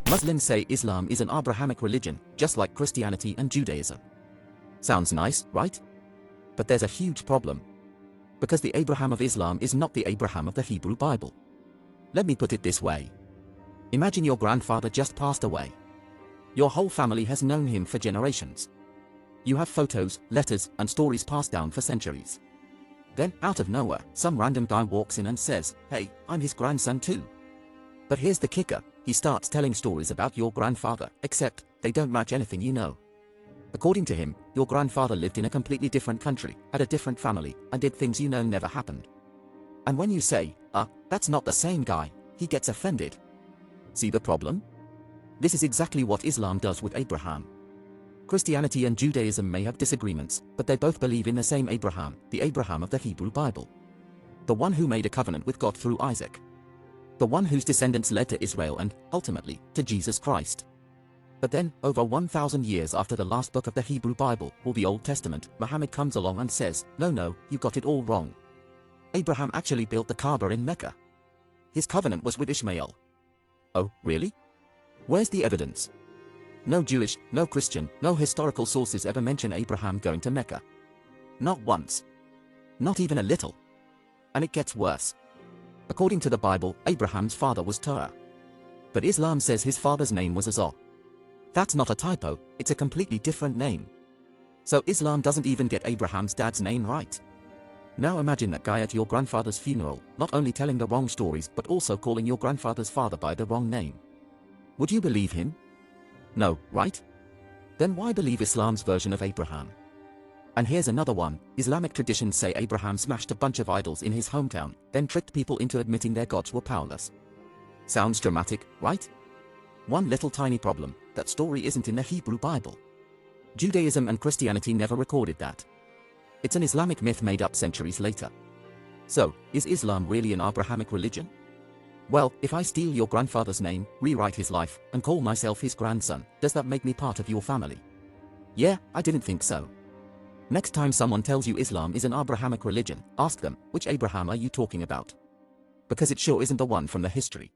Muslims say Islam is an Abrahamic religion, just like Christianity and Judaism. Sounds nice, right? But there's a huge problem. Because the Abraham of Islam is not the Abraham of the Hebrew Bible. Let me put it this way. Imagine your grandfather just passed away. Your whole family has known him for generations. You have photos, letters, and stories passed down for centuries. Then, out of nowhere, some random guy walks in and says, "Hey, I'm his grandson too." But here's the kicker, he starts telling stories about your grandfather, except they don't match anything you know. According to him, your grandfather lived in a completely different country, had a different family, and did things you know never happened. And when you say, that's not the same guy, he gets offended. See the problem? This is exactly what Islam does with Abraham. Christianity and Judaism may have disagreements, but they both believe in the same Abraham, the Abraham of the Hebrew Bible. The one who made a covenant with God through Isaac. The one whose descendants led to Israel and, ultimately, to Jesus Christ. But then, over 1,000 years after the last book of the Hebrew Bible, or the Old Testament, Muhammad comes along and says, no, you got it all wrong. Abraham actually built the Kaaba in Mecca. His covenant was with Ishmael. Oh, really? Where's the evidence? No Jewish, no Christian, no historical sources ever mention Abraham going to Mecca. Not once. Not even a little. And it gets worse. According to the Bible, Abraham's father was Terah. But Islam says his father's name was Azor. That's not a typo, it's a completely different name. So Islam doesn't even get Abraham's dad's name right. Now imagine that guy at your grandfather's funeral, not only telling the wrong stories but also calling your grandfather's father by the wrong name. Would you believe him? No, right? Then why believe Islam's version of Abraham? And here's another one, Islamic traditions say Abraham smashed a bunch of idols in his hometown, then tricked people into admitting their gods were powerless. Sounds dramatic, right? One little tiny problem, that story isn't in the Hebrew Bible. Judaism and Christianity never recorded that. It's an Islamic myth made up centuries later. So, is Islam really an Abrahamic religion? Well, if I steal your grandfather's name, rewrite his life, and call myself his grandson, does that make me part of your family? Yeah, I didn't think so. Next time someone tells you Islam is an Abrahamic religion, ask them, which Abraham are you talking about? Because it sure isn't the one from the history.